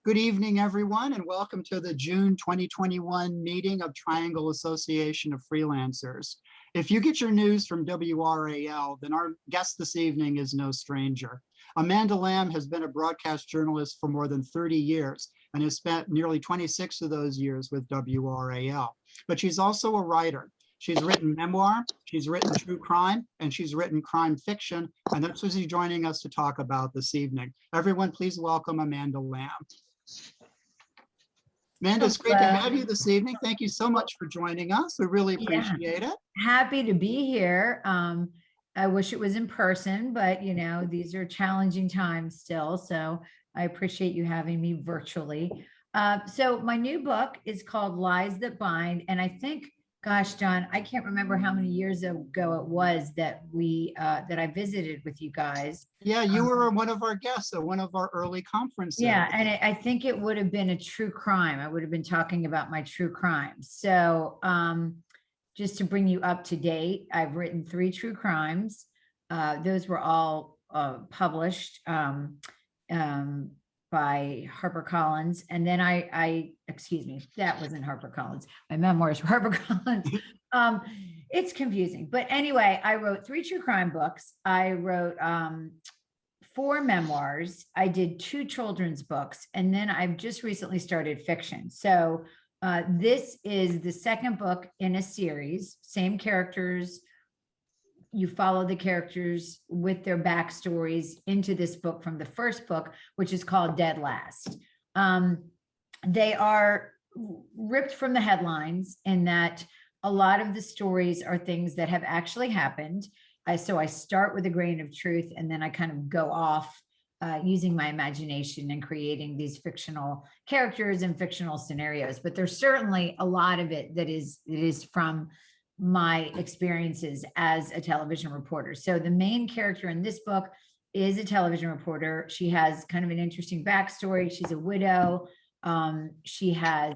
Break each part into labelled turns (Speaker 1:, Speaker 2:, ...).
Speaker 1: Good evening, everyone, and welcome to the June 2021 meeting of Triangle Association of Freelancers. If you get your news from WRAL, then our guest this evening is no stranger. Amanda Lamb has been a broadcast journalist for more than 30 years and has spent nearly 26 of those years with WRAL. But she's also a writer. She's written memoir, she's written true crime, and she's written crime fiction, and that's what she's joining us to talk about this evening. Everyone, please welcome Amanda Lamb. Amanda, it's great to have you this evening. Thank you so much for joining us. We really appreciate it.
Speaker 2: Happy to be here. I wish it was in person, but you know, these are challenging times still. So I appreciate you having me virtually. So my new book is called Lies That Bind. And I think, gosh, John, I can't remember how many years ago it was that that I visited with you guys.
Speaker 1: Yeah, you were one of our guests at one of our early conferences.
Speaker 2: Yeah, and I think it would have been a true crime. I would have been talking about my true crimes. So just to bring you up to date, I've written 3 true crimes. Those were all published by HarperCollins. And then excuse me, that wasn't HarperCollins. My memoirs were HarperCollins. It's confusing. But anyway, I wrote 3 true crime books. I wrote 4 memoirs. I did 2 children's books. And then I've just recently started fiction. So this is the second book in a series, same characters. You follow the characters with their backstories into this book from the first book, which is called Dead Last. They are ripped from the headlines in that a lot of the stories are things that have actually happened. So I start with a grain of truth, and then I kind of go off using my imagination and creating these fictional characters and fictional scenarios. But there's certainly a lot of it that is from my experiences as a television reporter. So the main character in this book is a television reporter. She has kind of an interesting backstory. She's a widow. She has,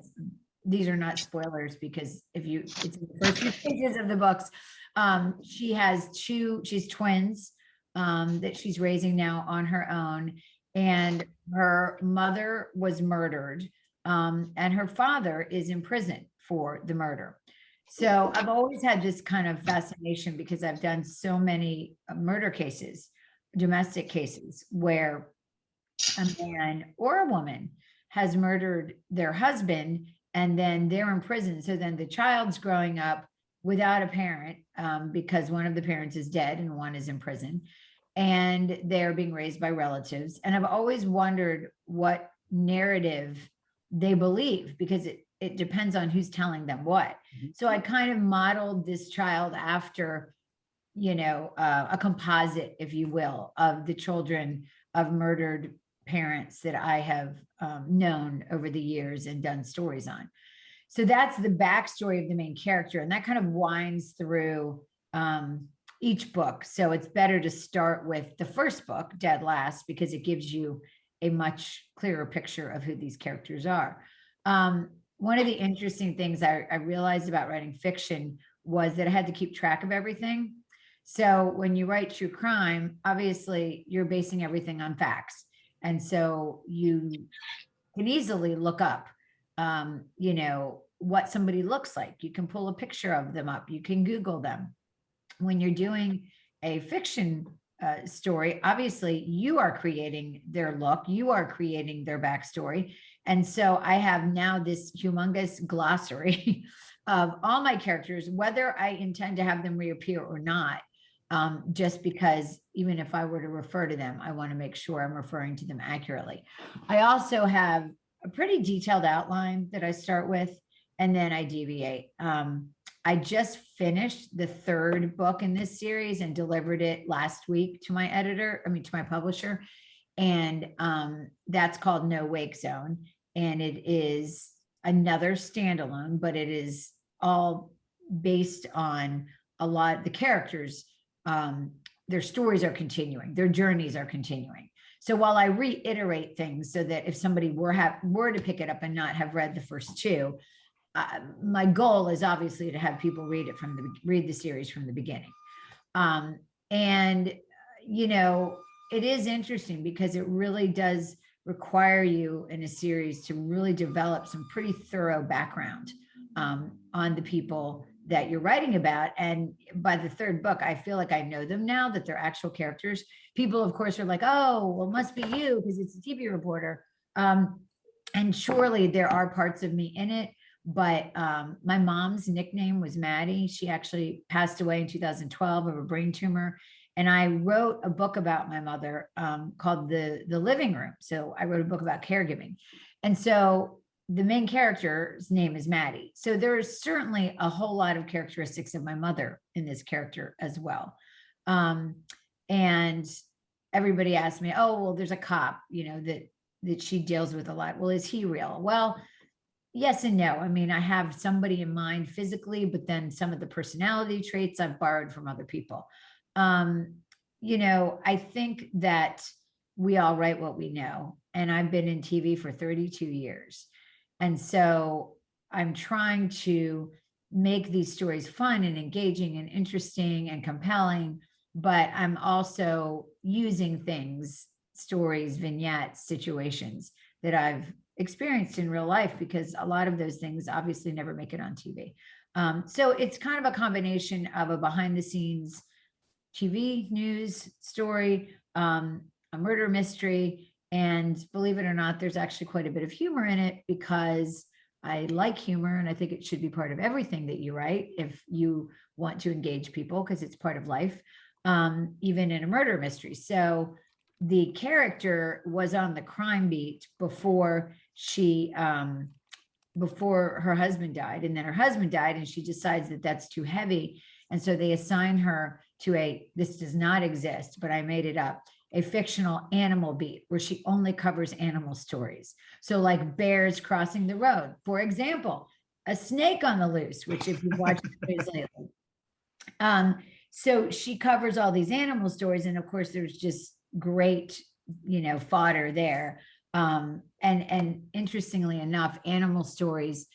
Speaker 2: these are not spoilers because it's in the first few pages of the books. She's twins that she's raising now on her own. And her mother was murdered and her father is in prison for the murder. So I've always had this kind of fascination because I've done so many murder cases, domestic cases, where a man or a woman has murdered their husband and then they're in prison. So then the child's growing up without a parent because one of the parents is dead and one is in prison, and they're being raised by relatives. And I've always wondered what narrative they believe, because it depends on who's telling them what. Mm-hmm. So I kind of modeled this child after, you know, a composite, if you will, of the children of murdered parents that I have known over the years and done stories on. So that's the backstory of the main character. And that kind of winds through each book. So it's better to start with the first book, Dead Last, because it gives you a much clearer picture of who these characters are. One of the interesting things I realized about writing fiction was that I had to keep track of everything. So when you write true crime, obviously you're basing everything on facts. And so you can easily look up, you know, what somebody looks like. You can pull a picture of them up. You can Google them. When you're doing a fiction story, obviously you are creating their look, you are creating their backstory. And so I have now this humongous glossary of all my characters, whether I intend to have them reappear or not, just because even if I were to refer to them, I want to make sure I'm referring to them accurately. I also have a pretty detailed outline that I start with, and then I deviate. I just finished the 3rd book in this series and delivered it last week to my to my publisher. And that's called No Wake Zone. And it is another standalone, but it is all based on a lot of the characters. Their stories are continuing, their journeys are continuing. So while I reiterate things so that if somebody were to pick it up and not have read the first 2, my goal is obviously to have people read the series from the beginning. And you know, it is interesting because it really does require you in a series to really develop some pretty thorough background on the people that you're writing about. And by the third book, I feel like I know them now, that they're actual characters. People, of course, are like, oh, well, it must be you because it's a TV reporter. And surely there are parts of me in it. But my mom's nickname was Maddie. She actually passed away in 2012 of a brain tumor. And I wrote a book about my mother called The Living Room. So I wrote a book about caregiving. And so the main character's name is Maddie. So there is certainly a whole lot of characteristics of my mother in this character as well. And everybody asked me, oh, well, there's a cop, that she deals with a lot. Well, is he real? Well, yes and no. I mean, I have somebody in mind physically, but then some of the personality traits I've borrowed from other people. I think that we all write what we know. And I've been in TV for 32 years. And so I'm trying to make these stories fun and engaging and interesting and compelling, but I'm also using things, stories, vignettes, situations that I've experienced in real life, because a lot of those things obviously never make it on TV. So it's kind of a combination of a behind the scenes TV news story, a murder mystery, and believe it or not, there's actually quite a bit of humor in it, because I like humor and I think it should be part of everything that you write if you want to engage people, because it's part of life, even in a murder mystery. So the character was on the crime beat before her husband died, and then her husband died and she decides that that's too heavy. And so they assign her to this does not exist, but I made it up, a fictional animal beat where she only covers animal stories. So like bears crossing the road, for example, a snake on the loose, which if you've watched lately. So she covers all these animal stories. And of course there's just great, fodder there. And interestingly enough, animal stories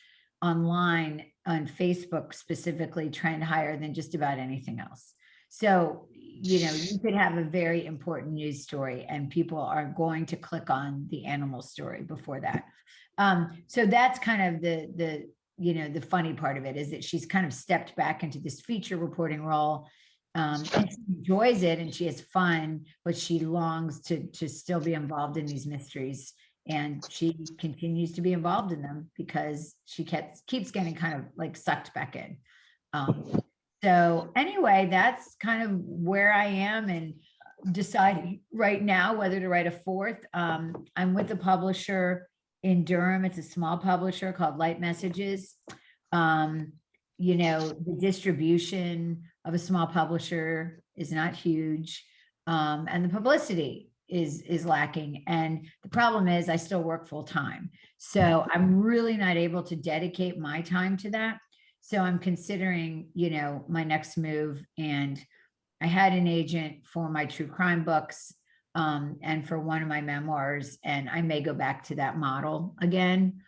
Speaker 2: online on Facebook specifically trend higher than just about anything else. So, you could have a very important news story and people are going to click on the animal story before that. So that's kind of the funny part of it, is that she's kind of stepped back into this feature reporting role. And she enjoys it and she has fun, but she longs to still be involved in these mysteries. And she continues to be involved in them because she keeps getting kind of like sucked back in. So anyway, that's kind of where I am, and deciding right now whether to write a fourth. I'm with a publisher in Durham. It's a small publisher called Light Messages. The distribution of a small publisher is not huge. And the publicity is lacking. And the problem is I still work full time. So I'm really not able to dedicate my time to that. So I'm considering, my next move. And I had an agent for my true crime books, and for one of my memoirs, and I may go back to that model again,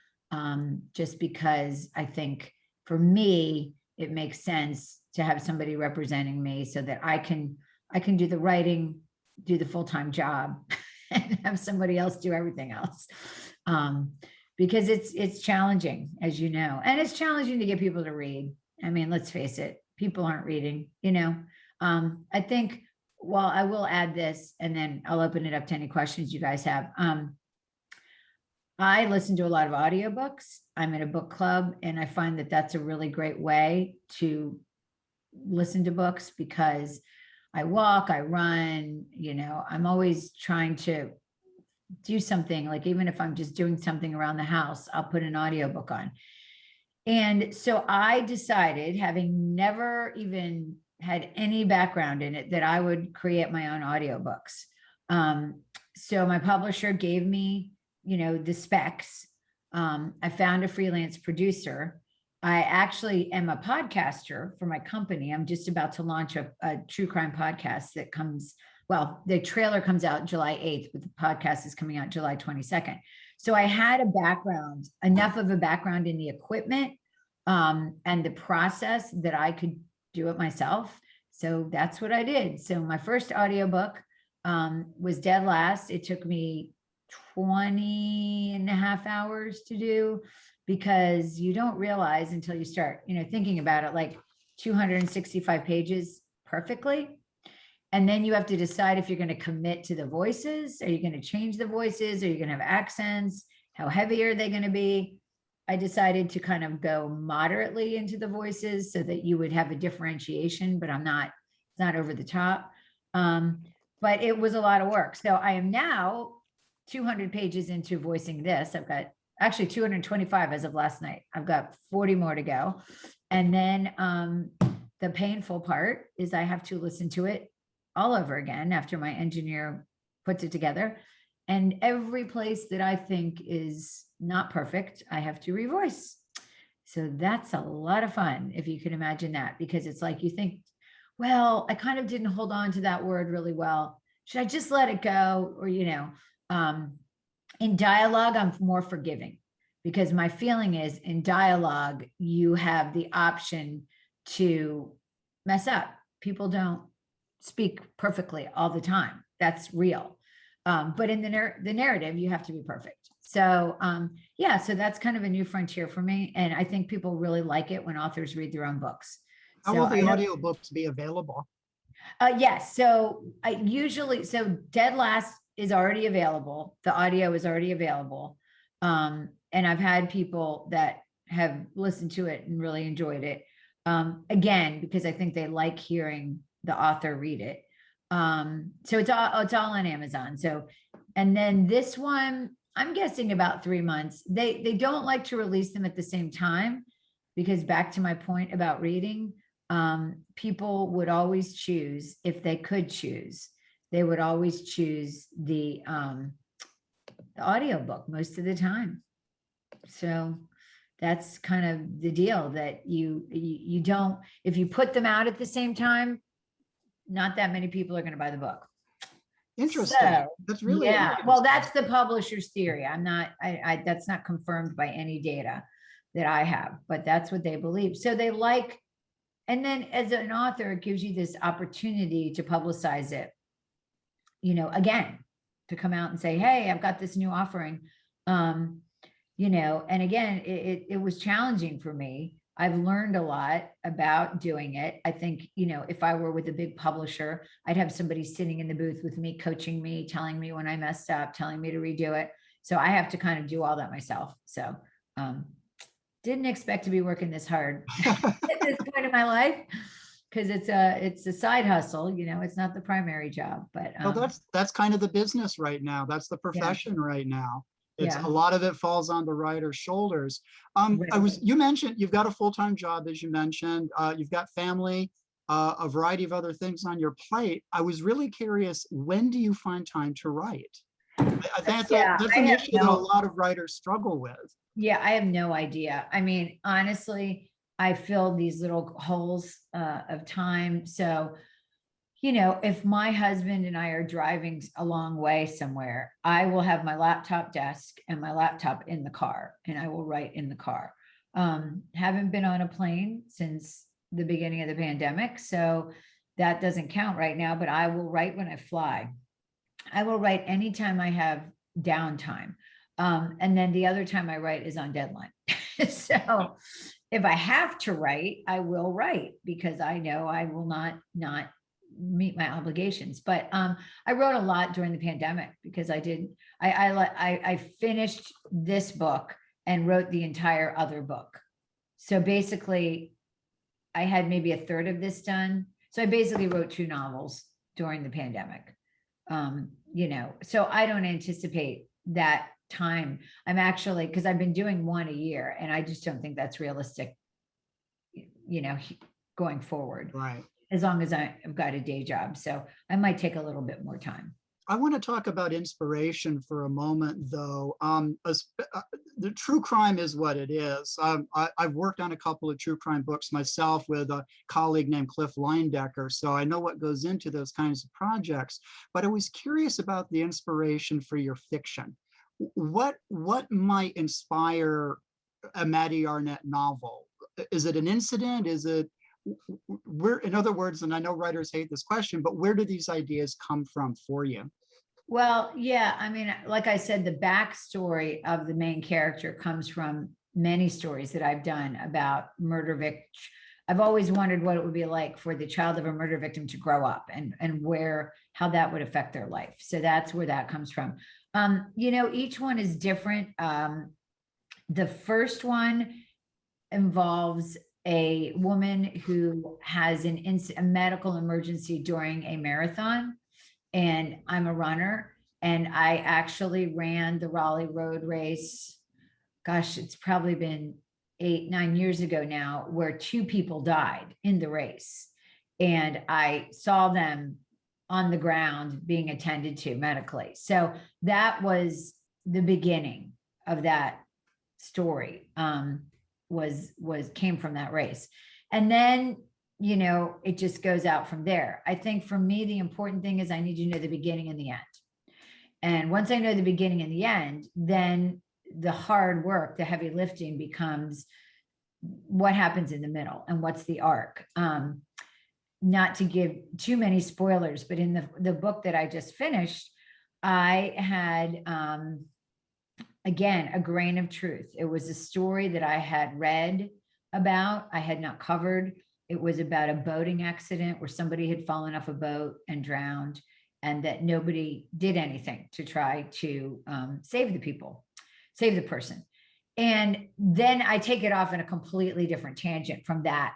Speaker 2: just because I think for me, it makes sense to have somebody representing me so that I can do the writing, do the full-time job, and have somebody else do everything else. Because it's challenging, as you know, and it's challenging to get people to read. I mean, let's face it, people aren't reading, I think, well, I will add this and then I'll open it up to any questions you guys have. I listen to a lot of audiobooks. I'm in a book club, and I find that that's a really great way to listen to books, because I walk, I run, I'm always trying to do something, like even if I'm just doing something around the house, I'll put an audiobook on. And so I decided, having never even had any background in it, that I would create my own audiobooks. So my publisher gave me, the specs. I found a freelance producer. I actually am a podcaster for my company. I'm just about to launch a true crime podcast that the trailer comes out July 8th, but the podcast is coming out July 22nd. So I had enough of a background in the equipment and the process that I could do it myself. So that's what I did. So my first audiobook was Dead Last. It took me 20 and a half hours to do, because you don't realize until you start, thinking about it, like 265 pages perfectly. And then you have to decide if you're going to commit to the voices. Are you going to change the voices? Are you going to have accents? How heavy are they going to be? I decided to kind of go moderately into the voices so that you would have a differentiation, but it's not over the top. But it was a lot of work. So I am now 200 pages into voicing this. I've got actually 225 as of last night. I've got 40 more to go. And then the painful part is I have to listen to it all over again after my engineer puts it together. And every place that I think is not perfect, I have to revoice. So that's a lot of fun, if you can imagine that, because it's like you think, well, I kind of didn't hold on to that word really well. Should I just let it go? Or, in dialogue, I'm more forgiving, because my feeling is in dialogue, you have the option to mess up. People don't speak perfectly all the time. That's real. But in the narrative, you have to be perfect. So yeah, so that's kind of a new frontier for me. And I think people really like it when authors read their own books.
Speaker 1: How
Speaker 2: So
Speaker 1: will the
Speaker 2: I know,
Speaker 1: audiobooks be available?
Speaker 2: yes. So Dead Last is already available. The audio is already available. And I've had people that have listened to it and really enjoyed it. Again, because I think they like hearing the author read it. So it's all on Amazon. So, and then this one, I'm guessing about 3 months. They don't like to release them at the same time, because back to my point about reading, people would always choose, if they could choose, they would always choose the audiobook most of the time. So that's kind of the deal, that you don't, if you put them out at the same time, not that many people are going to buy the book.
Speaker 1: Interesting.
Speaker 2: So,
Speaker 1: That's really
Speaker 2: yeah. Well,
Speaker 1: interesting.
Speaker 2: that's the publisher's theory. That's not confirmed by any data that I have, but that's what they believe. So they like, and then as an author, it gives you this opportunity to publicize it, again, to come out and say, hey, I've got this new offering. And again, it was challenging for me. I've learned a lot about doing it. I think, if I were with a big publisher, I'd have somebody sitting in the booth with me, coaching me, telling me when I messed up, telling me to redo it. So I have to kind of do all that myself. So didn't expect to be working this hard at this point in my life, because it's a side hustle, it's not the primary job, but
Speaker 1: Well, that's kind of the business right now. That's the
Speaker 2: yeah,
Speaker 1: profession right now. It's
Speaker 2: yeah.
Speaker 1: a lot of it falls on the writer's shoulders.
Speaker 2: Right.
Speaker 1: You mentioned you've got a full-time job, as you mentioned. You've got family, a variety of other things on your plate. I was really curious, when do you find time to write?
Speaker 2: Yeah,
Speaker 1: That's
Speaker 2: I
Speaker 1: an
Speaker 2: have
Speaker 1: issue that a
Speaker 2: no,
Speaker 1: lot of writers struggle with.
Speaker 2: yeah, I have no idea. I mean, honestly, I filled these little holes of time. So, if my husband and I are driving a long way somewhere, I will have my laptop desk and my laptop in the car, and I will write in the car. Haven't been on a plane since the beginning of the pandemic, so that doesn't count right now, but I will write when I fly. I will write anytime I have downtime. And then the other time I write is on deadline. So if I have to write, I will write, because I know I will not meet my obligations. But I wrote a lot during the pandemic, because I finished this book and wrote the entire other book. So basically I had maybe a third of this done. So I basically wrote 2 novels during the pandemic. So I don't anticipate that time. I'm actually, because I've been doing 1 a year, and I just don't think that's realistic, going forward,
Speaker 1: Right.
Speaker 2: as long as I've got a day job. So I might take a little bit more time.
Speaker 1: I want to talk about inspiration for a moment, though. The true crime is what it is. I've worked on a couple of true crime books myself with a colleague named Cliff Leindecker, so I know what goes into those kinds of projects. But I was curious about the inspiration for your fiction. What might inspire a Maddie Arnett novel? Is it an incident? Is it where, in other words, and I know writers hate this question, but where do these ideas come from for you?
Speaker 2: Well, yeah, I mean, like I said, the backstory of the main character comes from many stories that I've done about murder victims. I've always wondered what it would be like for the child of a murder victim to grow up and where how that would affect their life. So that's where that comes from. You know, each one is different. The first one involves a woman who has a medical emergency during a marathon, and I'm a runner, and I actually ran the Raleigh road race. Gosh, it's probably been 8, 9 years ago now, where 2 people died in the race. And I saw them on the ground being attended to medically. So that was the beginning of that story. Was came from that race. And then, you know, it just goes out from there. I think for me, the important thing is I need to know the beginning and the end. And once I know the beginning and the end, then the hard work, the heavy lifting becomes what happens in the middle and what's the arc. Not to give too many spoilers, but in the book that I just finished, I had, again, a grain of truth. It was a story that I had read about, I had not covered. It was about a boating accident where somebody had fallen off a boat and drowned, and that nobody did anything to try to save the person. And then I take it off in a completely different tangent from that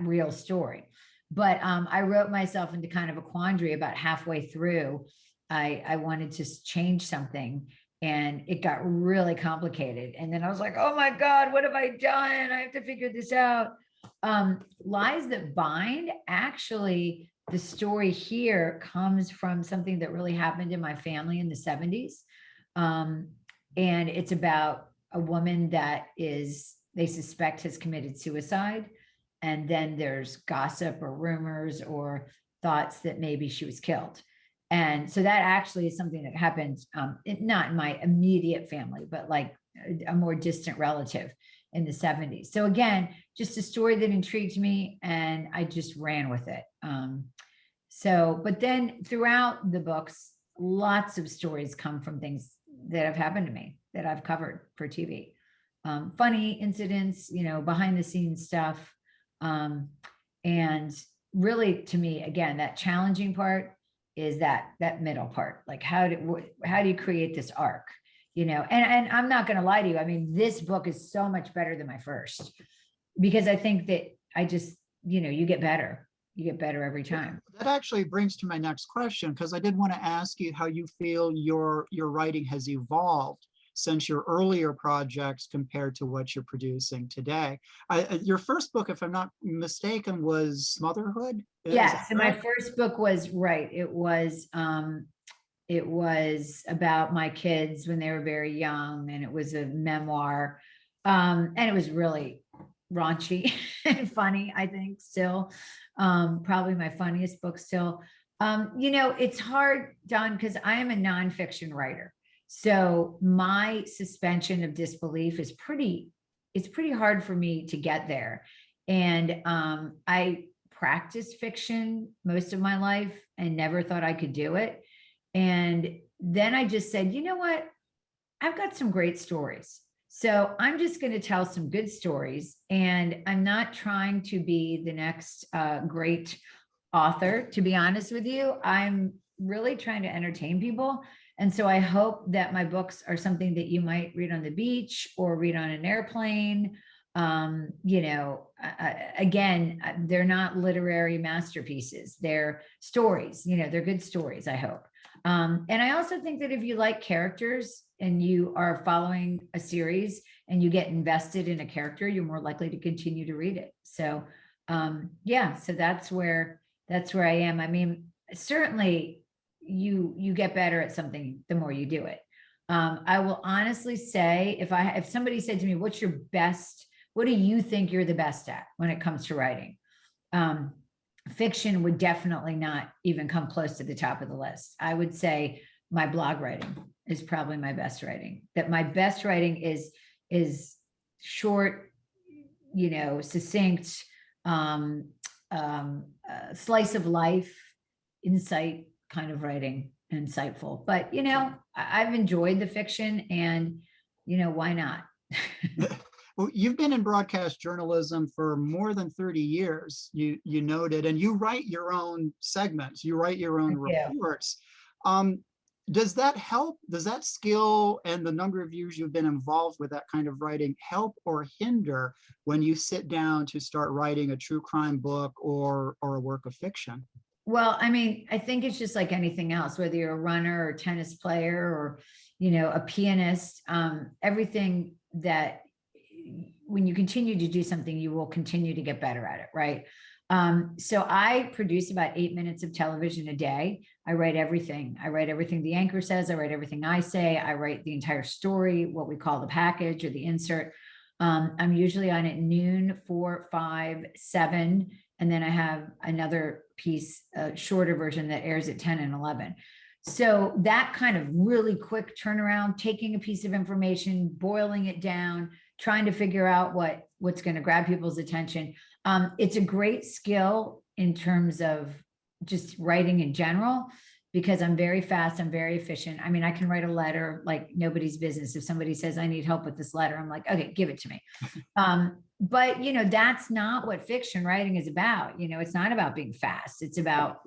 Speaker 2: real story. But I wrote myself into kind of a quandary about halfway through. I wanted to change something, and it got really complicated. And then I was like, oh my God, what have I done? I have to figure this out. Lies That Bind, actually, the story here comes from something that really happened in my family in the 70s. And it's about a woman that they suspect has committed suicide. And then there's gossip or rumors or thoughts that maybe she was killed. And so that actually is something that happens, not in my immediate family, but like a more distant relative in the 70s. So again, just a story that intrigued me, and I just ran with it. But then throughout the books, lots of stories come from things that have happened to me that I've covered for TV. Funny incidents, you know, behind the scenes stuff. And really, to me, again, that challenging part is that middle part. Like, how do you create this arc? You know, and I'm not going to lie to you. I mean, this book is so much better than my first, because I think that I just, you know, you get better every time.
Speaker 1: That actually brings to my next question, because I did want to ask you how you feel your writing has evolved since your earlier projects compared to what you're producing today. Your first book, if I'm not mistaken, was Smotherhood?
Speaker 2: Yeah, so my first book was, right, it was about my kids when they were very young, and it was a memoir. And it was really raunchy and funny, I think, still. Probably my funniest book still. You know, it's hard, Don, because I am a nonfiction writer. So my suspension of disbelief is it's pretty hard for me to get there. And I practiced fiction most of my life and never thought I could do it. And then I just said, you know what? I've got some great stories. So I'm just going to tell some good stories. And I'm not trying to be the next great author, to be honest with you. I'm really trying to entertain people. And so I hope that my books are something that you might read on the beach or read on an airplane. You know, again, they're not literary masterpieces. They're stories, you know, they're good stories, I hope. And I also think that if you like characters and you are following a series and you get invested in a character, you're more likely to continue to read it. So yeah, so that's where I am. I mean, certainly you get better at something the more you do it. I will honestly say, if somebody said to me, what do you think you're the best at when it comes to writing? Fiction would definitely not even come close to the top of the list. I would say my blog writing is probably my best writing. That my best writing is short, you know, succinct, slice of life, insight kind of writing. insightful. But, you know, I've enjoyed the fiction, and, you know, why not?
Speaker 1: Well, you've been in broadcast journalism for more than 30 years, you noted, and you write your own segments, you write your own
Speaker 2: Yeah.
Speaker 1: reports. Um, does that help? Does that skill and the number of years you've been involved with that kind of writing help or hinder when you sit down to start writing a true crime book or a work of fiction?
Speaker 2: Well, I mean, I think it's just like anything else, whether you're a runner or tennis player or, you know, a pianist, everything that when you continue to do something, you will continue to get better at it, right? So I produce about 8 minutes of television a day. I write everything. I write everything the anchor says. I write everything I say. I write the entire story, what we call the package or the insert. I'm usually on at noon, 4, 5, 7, and then I have another piece, a shorter version that airs at 10 and 11. So that kind of really quick turnaround, taking a piece of information, boiling it down, trying to figure out what's going to grab people's attention. It's a great skill in terms of just writing in general, because I'm very fast, I'm very efficient. I mean, I can write a letter like nobody's business. If somebody says, I need help with this letter, I'm like, okay, give it to me. But, you know, that's not what fiction writing is about. You know, it's not about being fast. It's about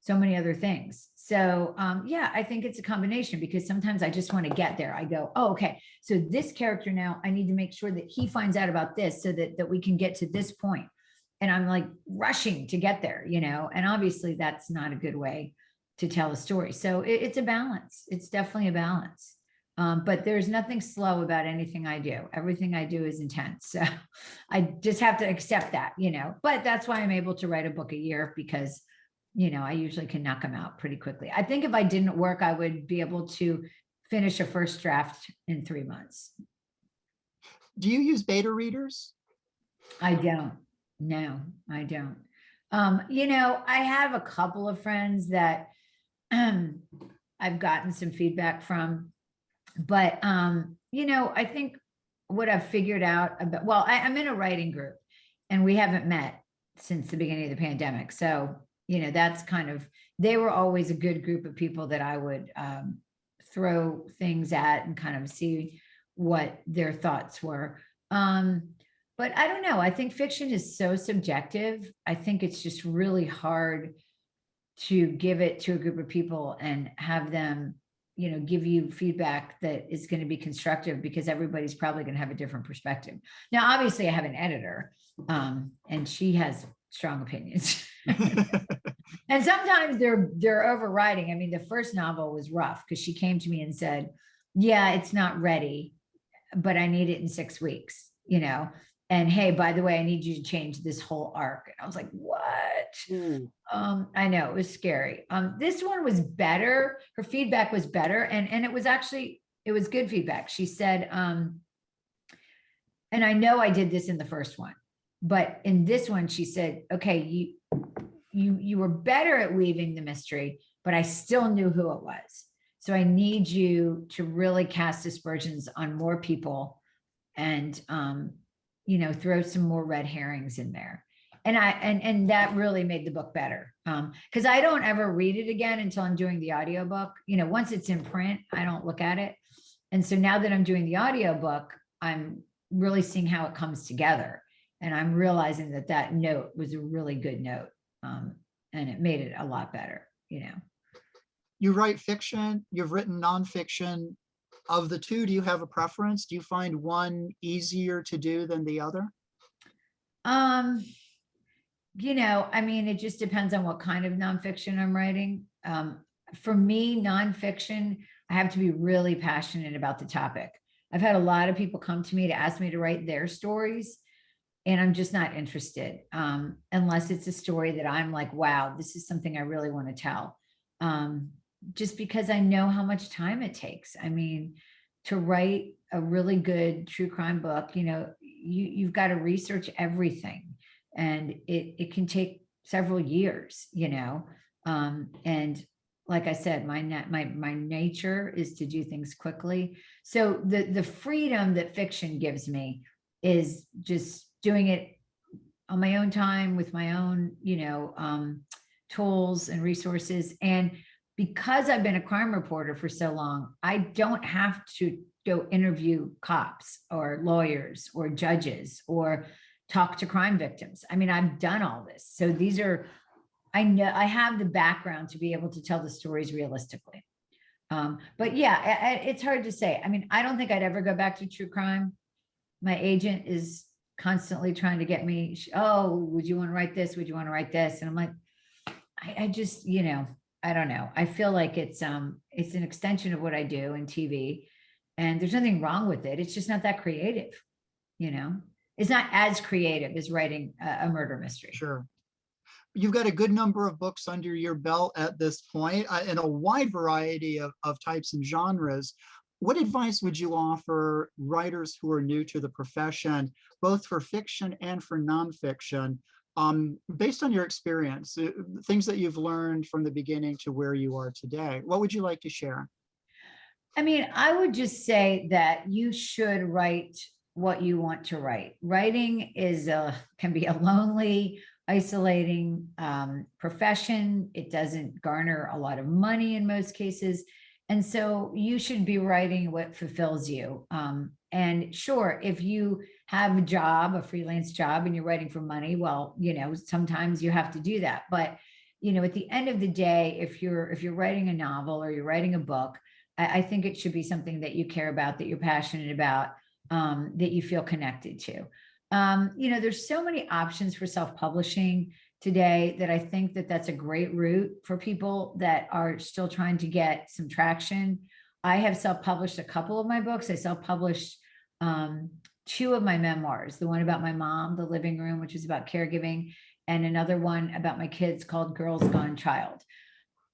Speaker 2: so many other things. So yeah, I think it's a combination, because sometimes I just want to get there. I go, oh, okay, so this character now, I need to make sure that he finds out about this so that we can get to this point. And I'm like rushing to get there, you know, and obviously that's not a good way to tell a story. So it's a balance. It's definitely a balance. But there's nothing slow about anything I do. Everything I do is intense. So I just have to accept that, you know, but that's why I'm able to write a book a year, because, you know, I usually can knock them out pretty quickly. I think if I didn't work, I would be able to finish a first draft in 3 months.
Speaker 1: Do you use beta readers?
Speaker 2: I don't. No, I don't. You know, I have a couple of friends that I've gotten some feedback from, but you know, I think what I've figured out about, well, I'm in a writing group and we haven't met since the beginning of the pandemic. So, you know, that's kind of, they were always a good group of people that I would throw things at and kind of see what their thoughts were. But I don't know. I think fiction is so subjective. I think it's just really hard to give it to a group of people and have them, you know, give you feedback that is going to be constructive, because everybody's probably going to have a different perspective. Now, obviously I have an editor, and she has strong opinions. And sometimes they're overriding. I mean, the first novel was rough because she came to me and said, yeah, it's not ready, but I need it in 6 weeks, you know, and hey, by the way, I need you to change this whole arc. And I was like, what? I know, it was scary. This one was better. Her feedback was better. And it was actually, it was good feedback. She said, and I know I did this in the first one, but in this one, she said, okay, you were better at weaving the mystery, but I still knew who it was. So I need you to really cast aspersions on more people and, you know, throw some more red herrings in there. And that really made the book better. Because I don't ever read it again until I'm doing the audiobook. You know, once it's in print, I don't look at it. And so now that I'm doing the audiobook, I'm really seeing how it comes together. And I'm realizing that that note was a really good note. And it made it a lot better, you know.
Speaker 1: You write fiction, you've written nonfiction. Of the two, do you have a preference? Do you find one easier to do than the other?
Speaker 2: You know, I mean, it just depends on what kind of nonfiction I'm writing. For me, nonfiction, I have to be really passionate about the topic. I've had a lot of people come to me to ask me to write their stories, and I'm just not interested, unless it's a story that I'm like, wow, this is something I really want to tell. Just because I know how much time it takes. I mean, to write a really good true crime book, you know, you've got to research everything, and it can take several years, you know. And like I said, my nature is to do things quickly. So the freedom that fiction gives me is just doing it on my own time with my own, you know, tools and resources. And because I've been a crime reporter for so long, I don't have to go interview cops or lawyers or judges or talk to crime victims. I mean, I've done all this. So these are, I know I have the background to be able to tell the stories realistically. But yeah, it's hard to say. I mean, I don't think I'd ever go back to true crime. My agent is constantly trying to get me, oh, would you want to write this? Would you want to write this? And I'm like, I just, I don't know. I feel like it's an extension of what I do in TV, and there's nothing wrong with it. It's just not that creative, It's not as creative as writing a murder mystery.
Speaker 1: Sure. You've got a good number of books under your belt at this point, in a wide variety of types and genres. What advice would you offer writers who are new to the profession, both for fiction and for nonfiction, based on your experience, things that you've learned from the beginning to where you are today? What would you like to share?
Speaker 2: I mean, I would just say that you should write what you want to write. Writing can be a lonely, isolating profession. It doesn't garner a lot of money in most cases. And so you should be writing what fulfills you. And sure, if you have a job, a freelance job, and you're writing for money, well, sometimes you have to do that. But, at the end of the day, if you're writing a novel or you're writing a book, I think it should be something that you care about, that you're passionate about, that you feel connected to. There's so many options for self-publishing today that I think that that's a great route for people that are still trying to get some traction. I have self-published a couple of my books. I self-published 2 of my memoirs, the one about my mom, The Living Room, which is about caregiving, and another one about my kids called Girls Gone Child.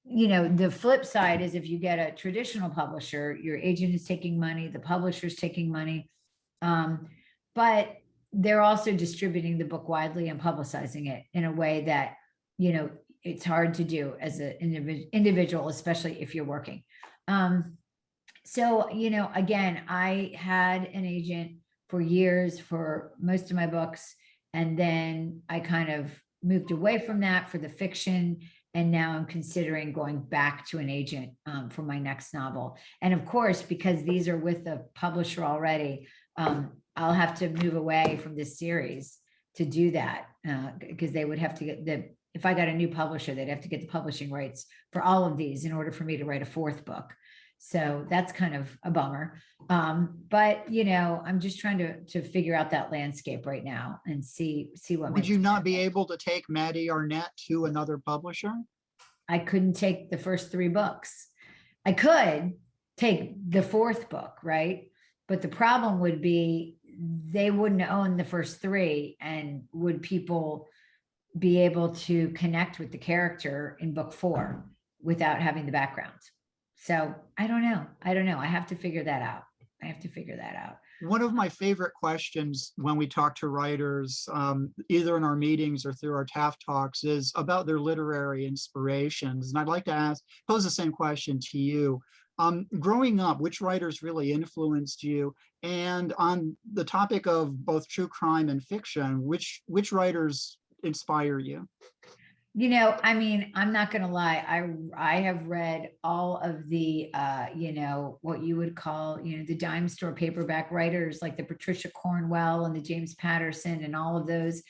Speaker 2: The flip side is if you get a traditional publisher, your agent is taking money, the publisher's taking money, but they're also distributing the book widely and publicizing it in a way that, it's hard to do as an individual, especially if you're working. So, again, I had an agent for years for most of my books, and then I kind of moved away from that for the fiction. And now I'm considering going back to an agent for my next novel. And of course, because these are with the publisher already, I'll have to move away from this series to do that, because they would have to get if I got a new publisher, they'd have to get the publishing rights for all of these in order for me to write a 4th book. So that's kind of a bummer. But I'm just trying to figure out that landscape right now and see what.
Speaker 1: Would you not be able to take Maddie Arnett to another publisher?
Speaker 2: I couldn't take the first 3 books. I could take the 4th book, right? But the problem would be they wouldn't own the first 3, and would people be able to connect with the character in book 4 without having the background? So I don't know. I have to figure that out.
Speaker 1: One of my favorite questions when we talk to writers, either in our meetings or through our TAF talks, is about their literary inspirations. And I'd like to pose the same question to you. Growing up, which writers really influenced you? And on the topic of both true crime and fiction, which writers inspire you?
Speaker 2: I mean, I'm not going to lie. I have read all of the, what you would call, the dime store paperback writers, like the Patricia Cornwell and the James Patterson and all of those.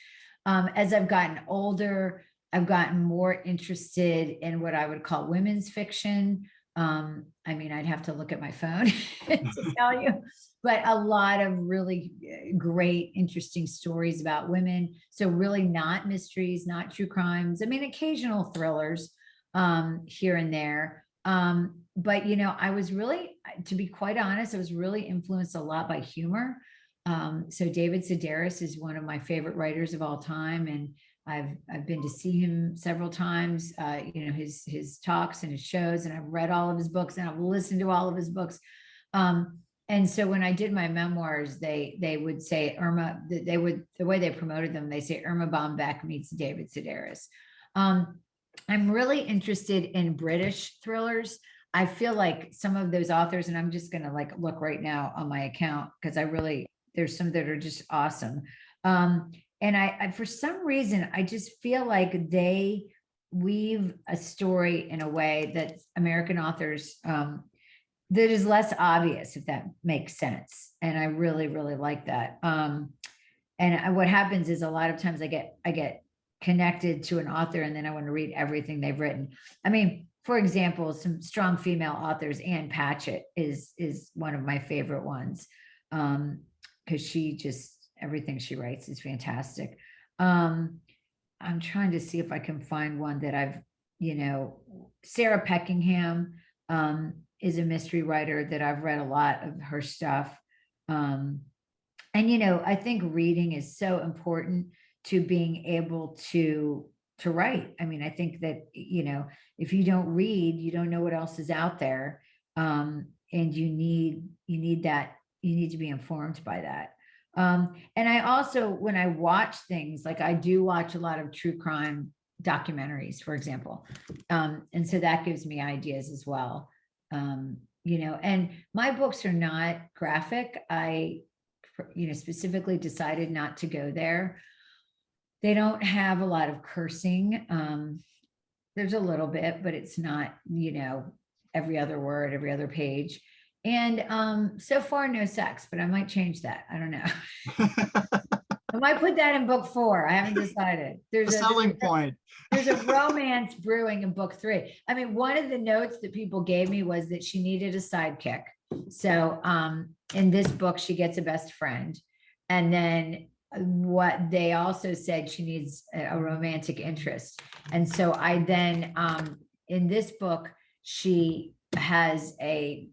Speaker 2: As I've gotten older, I've gotten more interested in what I would call women's fiction. I mean, I'd have to look at my phone to tell you, but a lot of really great, interesting stories about women. So really not mysteries, not true crimes. I mean, occasional thrillers here and there. But, I was really, to be quite honest, I was really influenced a lot by humor. So David Sedaris is one of my favorite writers of all time. And I've been to see him several times, his talks and his shows, and I've read all of his books and I've listened to all of his books. And so when I did my memoirs, they would say Irma, the way they promoted them, they say Irma Bombeck meets David Sedaris. I'm really interested in British thrillers. I feel like some of those authors, and I'm just going to look right now on my account, because there's some that are just awesome. And I, for some reason, I just feel like they weave a story in a way that American authors, that is less obvious, if that makes sense. And I really, really like that. What happens is a lot of times I get connected to an author and then I want to read everything they've written. I mean, for example, some strong female authors, Ann Patchett is one of my favorite ones. Because she just, everything she writes is fantastic. I'm trying to see if I can find one that I've, Sarah Peckingham, is a mystery writer that I've read a lot of her stuff. And, I think reading is so important to being able to write. I mean, I think that, if you don't read, you don't know what else is out there. And you need that, you need to be informed by that. And I also, when I watch things, like I do watch a lot of true crime documentaries, for example. And so that gives me ideas as well. And my books are not graphic. I, specifically decided not to go there. They don't have a lot of cursing. There's a little bit, but it's not, every other word, every other page. And so far, no sex, but I might change that. I don't know. I might put that in book 4. I haven't decided.
Speaker 1: There's a selling point.
Speaker 2: There's a romance brewing in book 3. I mean, one of the notes that people gave me was that she needed a sidekick. So in this book, she gets a best friend. And then what they also said, she needs a romantic interest. And so I then, in this book, she has a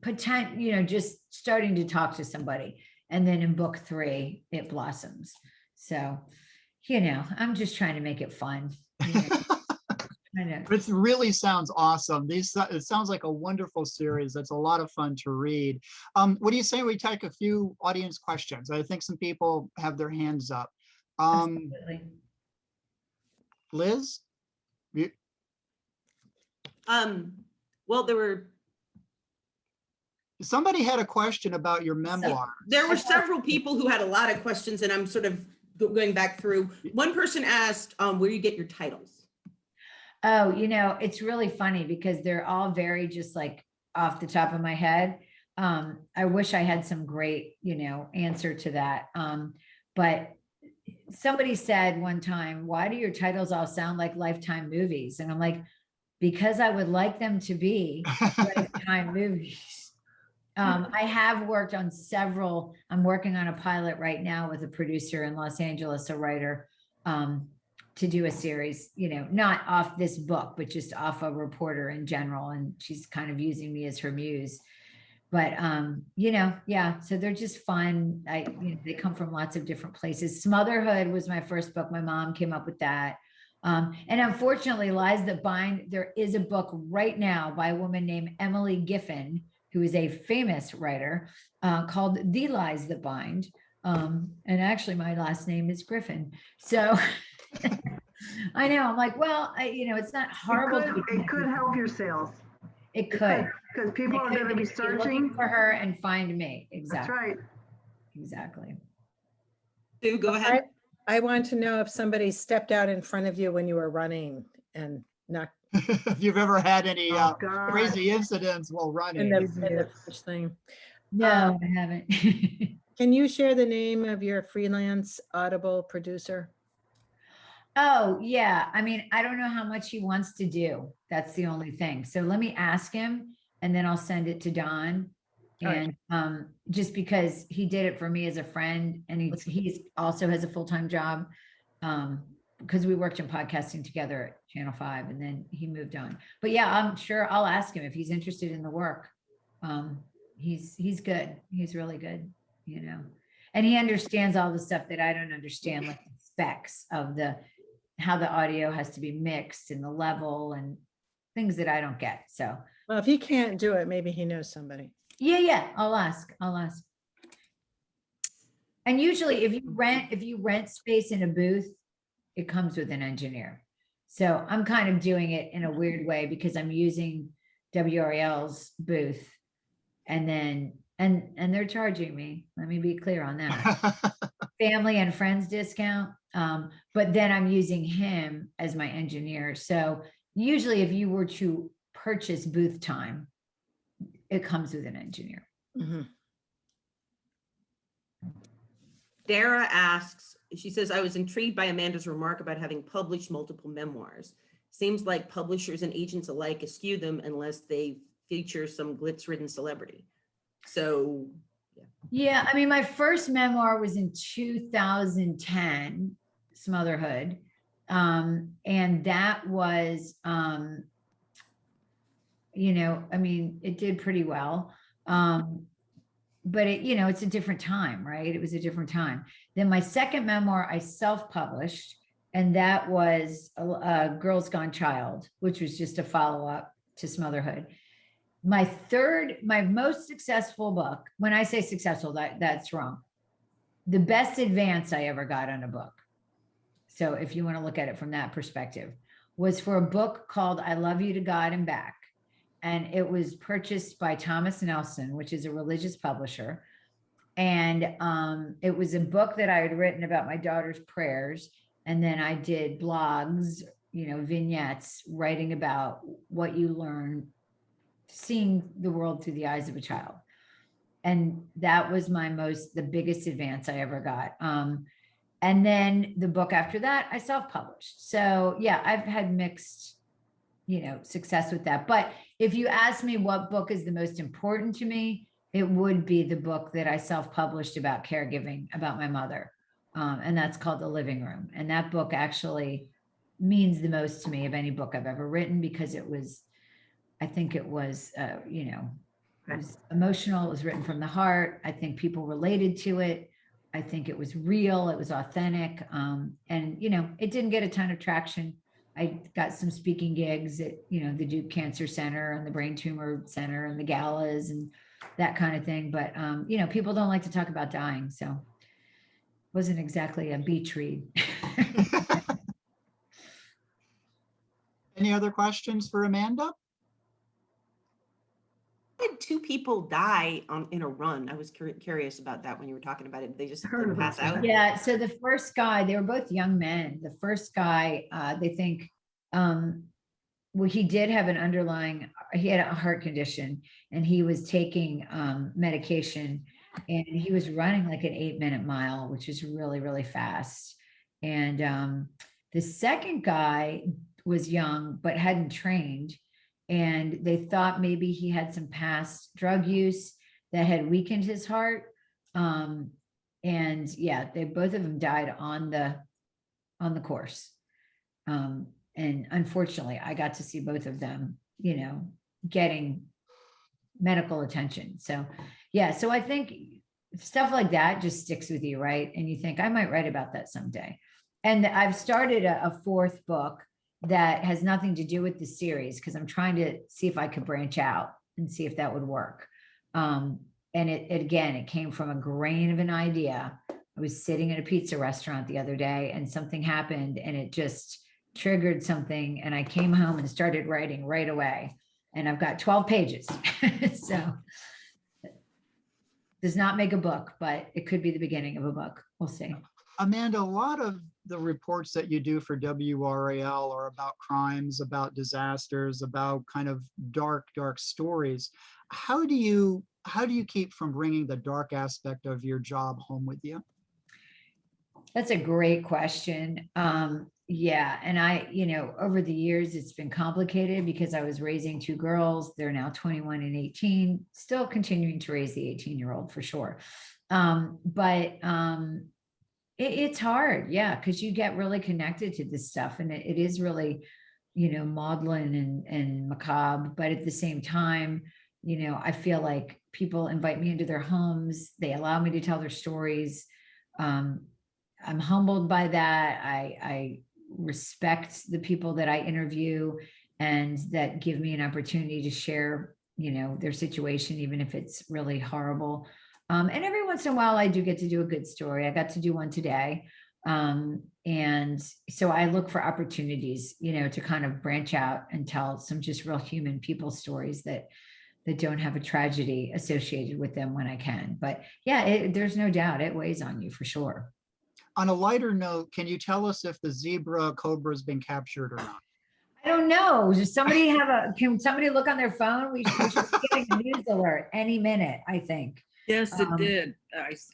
Speaker 2: potential, just starting to talk to somebody. And then in book 3, it blossoms. So, I'm just trying to make it fun.
Speaker 1: It really sounds awesome. It sounds like a wonderful series. That's a lot of fun to read. What do you say we take a few audience questions? I think some people have their hands up. Liz?
Speaker 3: Well,
Speaker 1: somebody had a question about your memoir.
Speaker 3: There were several people who had a lot of questions, and I'm sort of going back through. One person asked, where do you get your titles?
Speaker 2: Oh, it's really funny because they're all very just like off the top of my head. I wish I had some great, answer to that. But somebody said one time, why do your titles all sound like Lifetime movies? And I'm like, because I would like them to be Lifetime movies. I have worked on several. I'm working on a pilot right now with a producer in Los Angeles, a writer, to do a series, not off this book, but just off a reporter in general. And she's kind of using me as her muse. But, yeah, so they're just fun. They come from lots of different places. Smotherhood was my first book. My mom came up with that. And unfortunately, Lies That Bind, there is a book right now by a woman named Emily Giffen, who is a famous writer, called The Lies That Bind. And actually my last name is Griffin. So I know, I'm like, well, it's not horrible.
Speaker 4: It could help your sales.
Speaker 2: It could.
Speaker 4: Because people are going to be searching
Speaker 2: for her and find me. Exactly.
Speaker 4: That's right.
Speaker 2: Exactly.
Speaker 3: Sue, go ahead.
Speaker 5: I want to know if somebody stepped out in front of you when you were running and not.
Speaker 1: If you've ever had any crazy incidents while running.
Speaker 5: In the first thing.
Speaker 2: No, I haven't.
Speaker 5: Can you share the name of your freelance Audible producer?
Speaker 2: Oh, yeah. I mean, I don't know how much he wants to do. That's the only thing. So let me ask him and then I'll send it to Don. And just because he did it for me as a friend and he's also has a full-time job because we worked in podcasting together at Channel 5 and then he moved on. But yeah, I'm sure I'll ask him if he's interested in the work. He's good. He's really good, and he understands all the stuff that I don't understand, like the specs of how the audio has to be mixed and the level and things that I don't get. So,
Speaker 5: well, if he can't do it, maybe he knows somebody.
Speaker 2: Yeah. I'll ask. And usually if you rent space in a booth, it comes with an engineer. So I'm kind of doing it in a weird way because I'm using WRAL's booth and they're charging me. Let me be clear on that. Family and friends discount. But then I'm using him as my engineer. So usually if you were to purchase booth time, it comes with an engineer.
Speaker 5: Mhm.
Speaker 3: Dara asks, she says, I was intrigued by Amanda's remark about having published multiple memoirs. Seems like publishers and agents alike eschew them unless they feature some glitz-ridden celebrity. So,
Speaker 2: Yeah, I mean, my first memoir was in 2010, Smotherhood. And that was, you know, I mean, it did pretty well. But it, you know, it's a different time, right? It was a different time. Then my second memoir, I self-published, and that was Girls Gone Child, which was just a follow-up to Smotherhood. My third, my most successful book, when I say successful, that's wrong. The best advance I ever got on a book, so if you want to look at it from that perspective, was for a book called I Love You to God and Back. And it was purchased by Thomas Nelson, which is a religious publisher. And it was a book that I had written about my daughter's prayers. And then I did blogs, you know, vignettes, writing about what you learn, seeing the world through the eyes of a child. And that was the biggest advance I ever got. And then the book after that, I self-published. So yeah, I've had mixed, you know, success with that. But if you ask me what book is the most important to me, it would be the book that I self-published about caregiving, about my mother. And that's called The Living Room. And that book actually means the most to me of any book I've ever written, because it was, I think it was, you know, it was emotional. It was written from the heart. I think people related to it. I think it was real. It was authentic. And, you know, it didn't get a ton of traction. I got some speaking gigs at, you know, the Duke Cancer Center and the Brain Tumor Center and the galas and that kind of thing. But, you know, people don't like to talk about dying. So it wasn't exactly a beach read.
Speaker 1: Any other questions for Amanda?
Speaker 3: did two people die in a run? I was curious about that when you were talking about it. They just
Speaker 4: Heard about
Speaker 3: pass out?
Speaker 2: Yeah, so the first guy, they were both young men. The first guy, they think, well, he did have an underlying, he had a heart condition, and he was taking medication, and he was running like an 8-minute mile, which is really, really fast. And the second guy was young, but hadn't trained. And they thought maybe he had some past drug use that had weakened his heart. And yeah, both of them died on the course. And unfortunately, I got to see both of them, you know, getting medical attention. So yeah, so I think stuff like that just sticks with you, right? And you think, I might write about that someday. And I've started a fourth book that has nothing to do with the series, because I'm trying to see if I could branch out and see if that would work. And it came from a grain of an idea. I was sitting at a pizza restaurant the other day, and something happened, and it just triggered something. And I came home and started writing right away. And I've got 12 pages. So does not make a book, but it could be the beginning of a book. We'll see.
Speaker 1: Amanda, a lot of the reports that you do for WRAL are about crimes, about disasters, about kind of dark stories. How do you keep from bringing the dark aspect of your job home with you?
Speaker 2: That's a great question. Yeah. And I, you know, over the years, it's been complicated because I was raising two girls. They're now 21 and 18, still continuing to raise the 18-year-old for sure. It's hard. Yeah. Because you get really connected to this stuff, and it is really, you know, maudlin and macabre. But at the same time, you know, I feel like people invite me into their homes. They allow me to tell their stories. I'm humbled by that. I respect the people that I interview and that give me an opportunity to share, you know, their situation, even if it's really horrible. And every once in a while, I do get to do a good story. I got to do one today. And so I look for opportunities, you know, to kind of branch out and tell some just real human people stories that don't have a tragedy associated with them when I can. But yeah, there's no doubt it weighs on you for sure.
Speaker 1: On a lighter note, can you tell us if the zebra cobra has been captured or not?
Speaker 2: I don't know. Does somebody can somebody look on their phone? We should be getting a news alert any minute, I think.
Speaker 6: Yes, it
Speaker 2: Um,
Speaker 6: did.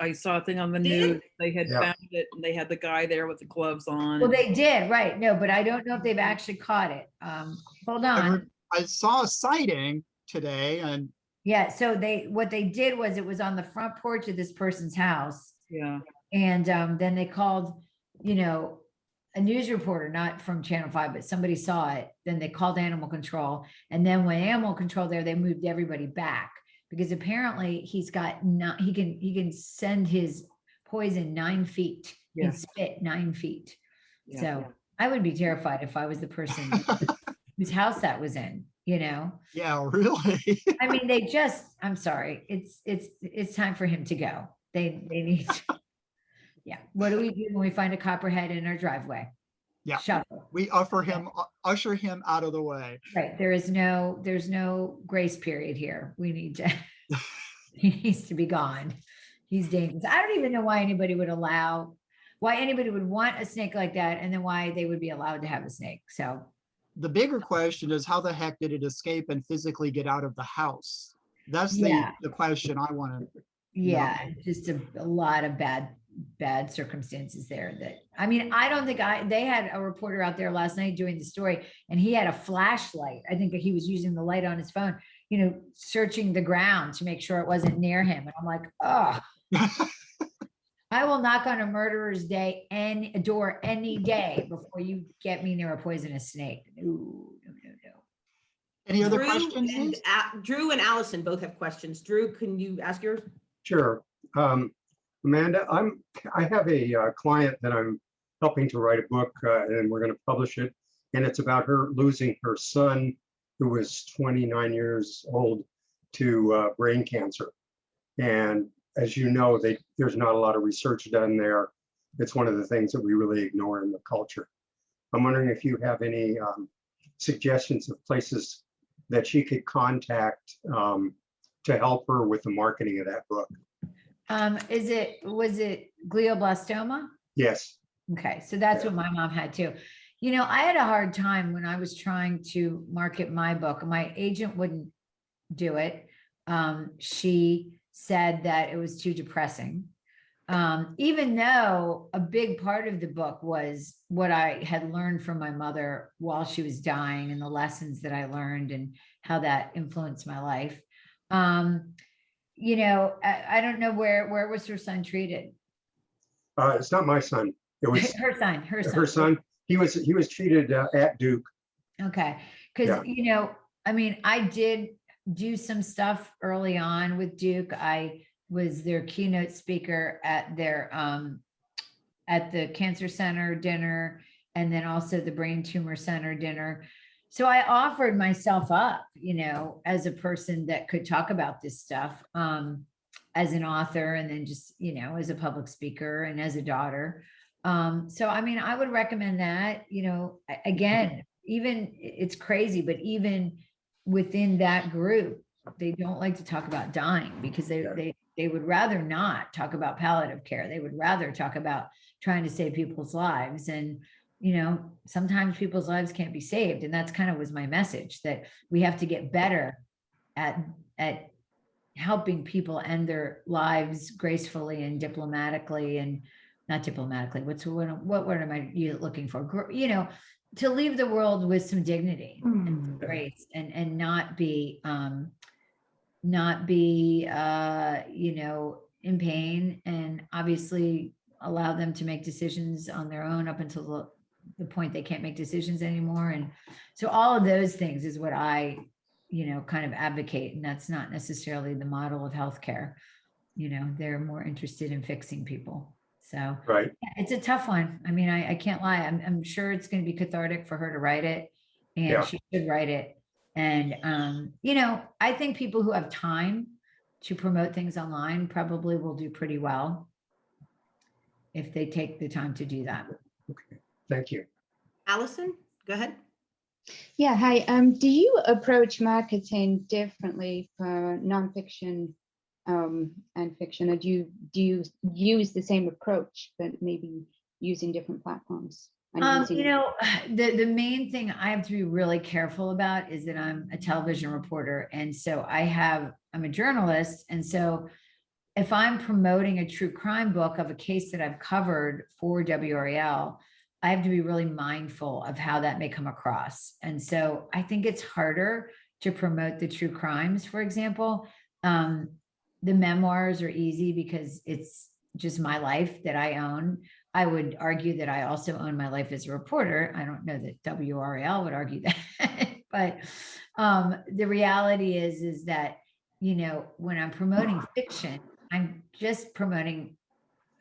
Speaker 6: I saw a thing on the
Speaker 3: Did?
Speaker 6: news. They had
Speaker 7: Yeah.
Speaker 6: found it and they had the guy there with the gloves on.
Speaker 2: Well, they did, right. No, but I don't know if they've actually caught it. Hold on.
Speaker 1: I saw a sighting today and
Speaker 2: Yeah, so what they did was it was on the front porch of this person's house.
Speaker 6: Yeah.
Speaker 2: And then they called, a news reporter, not from Channel 5, but somebody saw it. Then they called animal control. And then when animal control there, they moved everybody back because apparently he can send his poison 9 feet. He can
Speaker 6: Yeah.
Speaker 2: spit 9 feet.
Speaker 6: Yeah.
Speaker 2: So I would be terrified if I was the person whose house that was in,
Speaker 1: yeah, really.
Speaker 2: I mean, I'm sorry, it's time for him to go. They need, yeah. What do we do when we find a copperhead in our driveway?
Speaker 1: Yeah.
Speaker 2: Shuttle,
Speaker 1: We usher him out of the way.
Speaker 2: right? There's no grace period here. We need to, he needs to be gone. He's dangerous. I don't even know why anybody would want a snake like that and then why they would be allowed to have a snake. So
Speaker 1: The bigger question is how the heck did it escape and physically get out of the house? That's
Speaker 2: Yeah.
Speaker 1: the question I want to.
Speaker 2: yeah, just a lot of bad circumstances there that, I mean, I don't think they had a reporter out there last night doing the story and he had a flashlight. I think that he was using the light on his phone, searching the ground to make sure it wasn't near him. And I'm like, oh, I will knock on a murderer's door any day before you get me near a poisonous snake. No.
Speaker 1: Any other
Speaker 3: Drew
Speaker 1: questions?
Speaker 3: and
Speaker 1: Liz?
Speaker 3: Drew and Allison both have questions. Drew, can you ask yours?
Speaker 7: Sure. Amanda, I have a client that I'm helping to write a book and we're going to publish it. And it's about her losing her son, who was 29 years old, to brain cancer. And as you know, there's not a lot of research done there. It's one of the things that we really ignore in the culture. I'm wondering if you have any suggestions of places that she could contact to help her with the marketing of that book.
Speaker 2: Was it glioblastoma?
Speaker 7: Yes.
Speaker 2: Okay, so that's what my mom had too. I had a hard time when I was trying to market my book. My agent wouldn't do it. She said that it was too depressing. Even though a big part of the book was what I had learned from my mother while she was dying and the lessons that I learned and how that influenced my life. I don't know where was her son treated?
Speaker 7: It's not my son. It was
Speaker 2: Her son.
Speaker 7: her son. He was treated at Duke.
Speaker 2: Okay, because I mean, I did do some stuff early on with Duke. I was their keynote speaker at their at the Cancer Center dinner and then also the Brain Tumor Center dinner. So I offered myself up, as a person that could talk about this stuff as an author and then just, as a public speaker and as a daughter. So, I mean, I would recommend that, again, even it's crazy, but even within that group, they don't like to talk about dying because they would rather not talk about palliative care. They would rather talk about trying to save people's lives. And, sometimes people's lives can't be saved. And that's kind of was my message, that we have to get better at helping people end their lives gracefully and diplomatically and not diplomatically. What word am I looking for? To leave the world with some dignity and grace and not be in pain, and obviously allow them to make decisions on their own up until the point they can't make decisions anymore. And so all of those things is what I, kind of advocate. And that's not necessarily the model of healthcare. They're more interested in fixing people. So
Speaker 7: Right.
Speaker 2: it's a tough one. I mean, I can't lie. I'm sure it's going to be cathartic for her to write it, and
Speaker 7: Yeah.
Speaker 2: she should write it. And, I think people who have time to promote things online probably will do pretty well if they take the time to do that.
Speaker 7: Okay. Thank you.
Speaker 3: Allison, go ahead.
Speaker 8: Yeah, hi. Do you approach marketing differently for nonfiction and fiction, or do you use the same approach, but maybe using different platforms? And using-
Speaker 2: You know, the main thing I have to be really careful about is that I'm a television reporter. And so I'm a journalist. And so if I'm promoting a true crime book of a case that I've covered for WRAL, I have to be really mindful of how that may come across. And so I think it's harder to promote the true crimes, for example. The memoirs are easy because it's just my life that I own. I would argue that I also own my life as a reporter. I don't know that WRAL would argue that, but the reality is that, you know, when I'm promoting fiction, I'm just promoting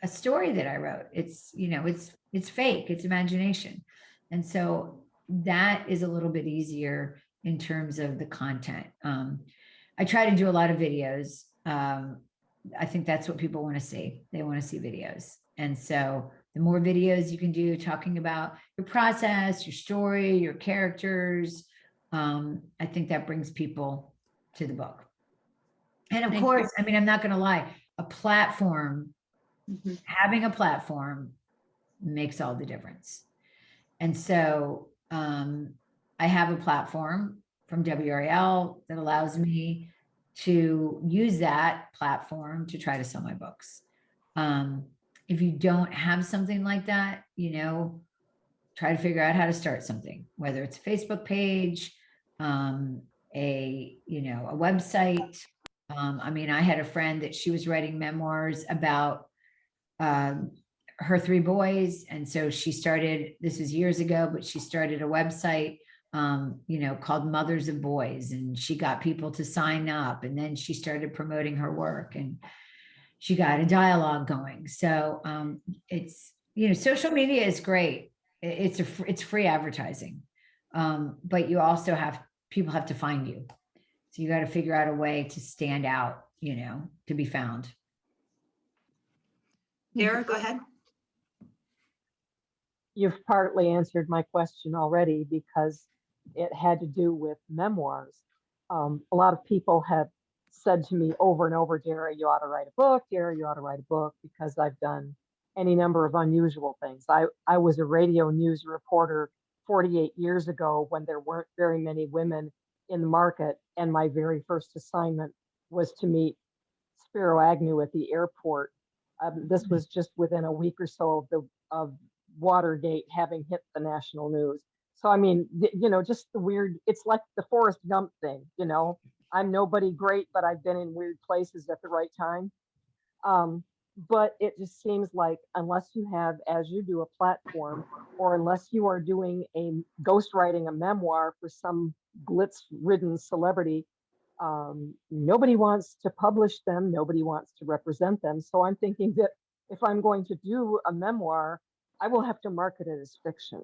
Speaker 2: a story that I wrote. It's, you know, it's fake, it's imagination. And so that is a little bit easier in terms of the content. I try to do a lot of videos. I think that's what people want to see. They want to see videos. And so the more videos you can do talking about your process, your story, your characters, I think that brings people to the book. And of course, I mean, I'm not going to lie, a platform, having a platform makes all the difference. And so I have a platform from WRAL that allows me to use that platform to try to sell my books. If you don't have something like that, you know, try to figure out how to start something, whether it's a Facebook page, you know, a website. I mean, I had a friend that she was writing memoirs about her 3 boys. And so she started, this was years ago, but she started a website, you know, called Mothers of Boys, and she got people to sign up, and then she started promoting her work, and she got a dialogue going. So it's, you know, social media is great. It's free advertising. But you also people have to find you. So you got to figure out a way to stand out, you know, to be found.
Speaker 3: Dara, go ahead.
Speaker 9: You've partly answered my question already because it had to do with memoirs. A lot of people have said to me over and over, Dara, you ought to write a book. Dara, you ought to write a book, because I've done any number of unusual things. I was a radio news reporter 48 years ago when there weren't very many women in the market. And my very first assignment was to meet Spiro Agnew at the airport. This was just within a week or so of Watergate having hit the national news. So, I mean, you know, just the weird, it's like the Forrest Gump thing, you know, I'm nobody great, but I've been in weird places at the right time. But it just seems like unless you have, as you do, a platform, or unless you are doing ghostwriting a memoir for some glitz-ridden celebrity, nobody wants to publish them. Nobody wants to represent them. So I'm thinking that if I'm going to do a memoir, I will have to market it as fiction.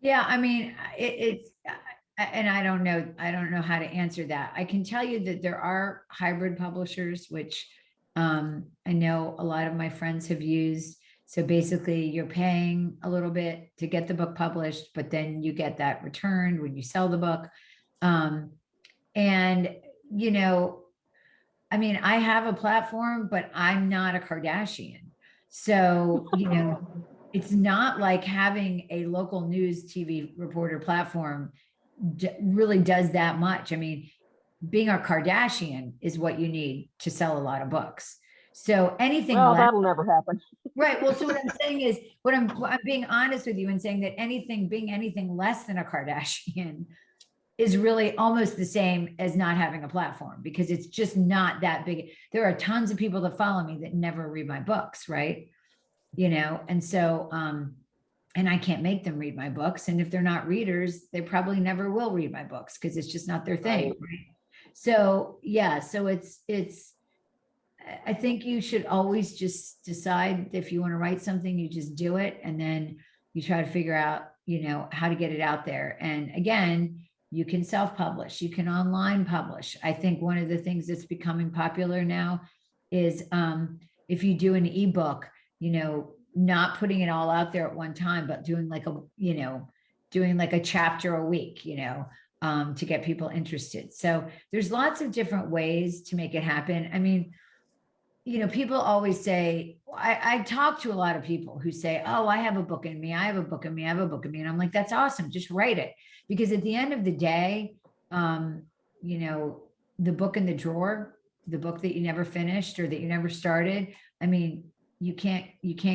Speaker 2: Yeah, I mean, and I don't know how to answer that. I can tell you that there are hybrid publishers, which I know a lot of my friends have used. So basically you're paying a little bit to get the book published, but then you get that returned when you sell the book. And, you know, I mean, I have a platform, but I'm not a Kardashian. So, you know, it's not like having a local news TV reporter platform really does that much. I mean, being a Kardashian is what you need to sell a lot of books. So anything
Speaker 9: well, that'll never happen.
Speaker 2: Right. Well, so what I'm saying is, I'm being honest with you and saying that being anything less than a Kardashian is really almost the same as not having a platform, because it's just not that big. There are tons of people that follow me that never read my books, right? You know, and so, and I can't make them read my books. And if they're not readers, they probably never will read my books because it's just not their thing. Right. So, yeah, so I think you should always just decide if you want to write something, you just do it. And then you try to figure out, you know, how to get it out there. And again, you can self-publish, you can online publish. I think one of the things that's becoming popular now is if you do an ebook, you know, not putting it all out there at one time, but doing like a chapter a week, you know, to get people interested. So there's lots of different ways to make it happen. I mean, you know, people always say, I talk to a lot of people who say, oh, I have a book in me. I have a book in me. I have a book in me. And I'm like, that's awesome. Just write it. Because at the end of the day, you know, the book in the drawer, the book that you never finished or that you never started, I mean, you can't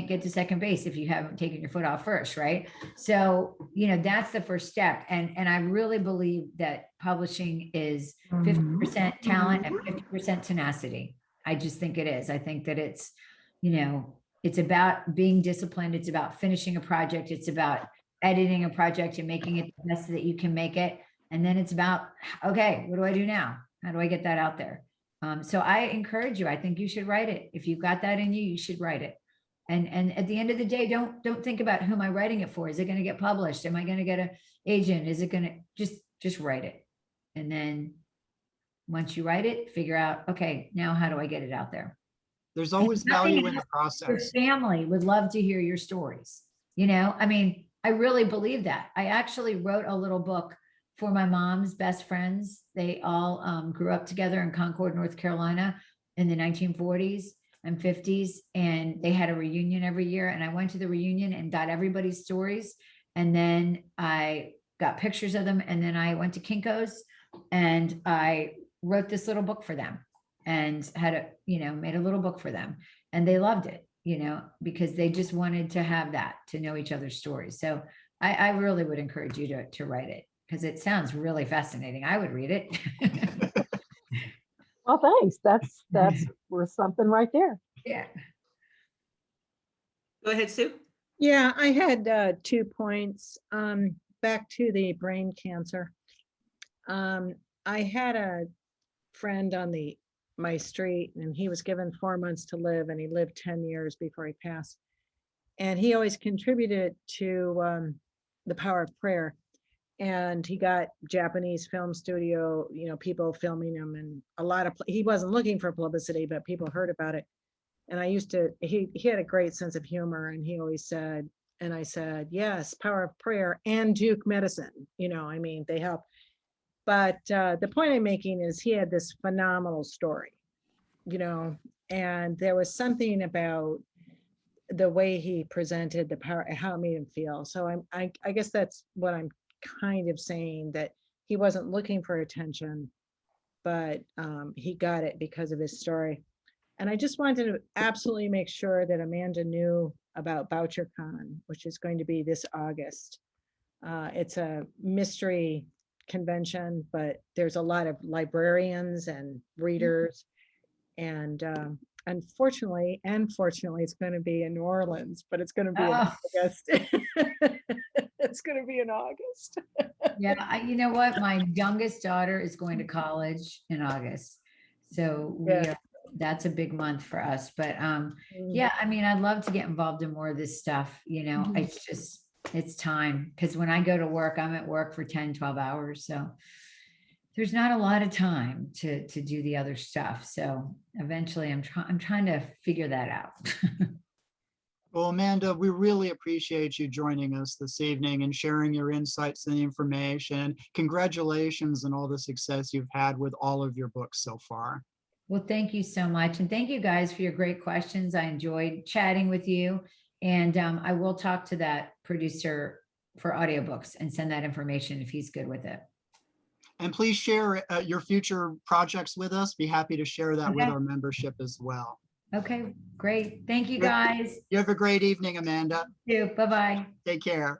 Speaker 2: get to second base if you haven't taken your foot off first, right? So, you know, that's the first step. And I really believe that publishing is 50% talent and 50% tenacity. I just think it is. I think that it's, you know, it's about being disciplined. It's about finishing a project. It's about editing a project and making it the best that you can make it. And then it's about, okay, what do I do now? How do I get that out there? So I encourage you. I think you should write it. If you've got that in you, you should write it. And at the end of the day, don't think about who am I writing it for? Is it going to get published? Am I going to get an agent? Is it going to just write it? And then once you write it, figure out, okay, now how do I get it out there?
Speaker 1: There's always
Speaker 2: Nothing
Speaker 1: value in the
Speaker 2: else, Your
Speaker 1: process.
Speaker 2: family would love to hear your stories. You know, I mean, I really believe that. I actually wrote a little book for my mom's best friends. They all grew up together in Concord, North Carolina in the 1940s and 50s. And they had a reunion every year. And I went to the reunion and got everybody's stories. And then I got pictures of them. And then I went to Kinko's and I wrote this little book for them and had a, you know, made a little book for them. And they loved it, you know, because they just wanted to have that, to know each other's stories. So I really would encourage you to write it, because it sounds really fascinating. I would read it.
Speaker 9: Well, thanks. That's worth something right there.
Speaker 2: Yeah.
Speaker 3: Go ahead, Sue.
Speaker 5: Yeah, I had 2 points. Back to the brain cancer. I had a friend on my street, and he was given 4 months to live, and he lived 10 years before he passed. And he always contributed to the power of prayer. And he got Japanese film studio, you know, people filming him, and he wasn't looking for publicity, but people heard about it. And he had a great sense of humor, and he always said, and I said, yes, power of prayer and Duke medicine, you know, I mean, they help. But the point I'm making is he had this phenomenal story, you know, and there was something about the way he presented the power, how it made him feel. So I guess that's what I'm kind of saying, that he wasn't looking for attention, but he got it because of his story. And I just wanted to absolutely make sure that Amanda knew about BoucherCon, which is going to be this August. It's a mystery convention, but there's a lot of librarians and readers. And unfortunately, and fortunately, it's going to be in New Orleans, but it's going to be in August. It's going to be in August.
Speaker 2: Yeah, you know what? My youngest daughter is going to college in August. So that's a big month for us. But yeah, I mean, I'd love to get involved in more of this stuff. You know, it's time, because when I go to work, I'm at work for 10, 12 hours. So there's not a lot of time to do the other stuff. So eventually I'm trying to figure that out.
Speaker 1: Well, Amanda, we really appreciate you joining us this evening and sharing your insights and information. Congratulations on all the success you've had with all of your books so far.
Speaker 2: Well, thank you so much. And thank you guys for your great questions. I enjoyed chatting with you. And I will talk to that producer for audiobooks and send that information if he's good with it.
Speaker 1: And please share your future projects with us. Be happy to share that with
Speaker 2: Okay.
Speaker 1: our membership as well.
Speaker 2: Okay, great. Thank you, guys.
Speaker 1: You have a great evening, Amanda.
Speaker 2: You too. Bye-bye.
Speaker 1: Take care.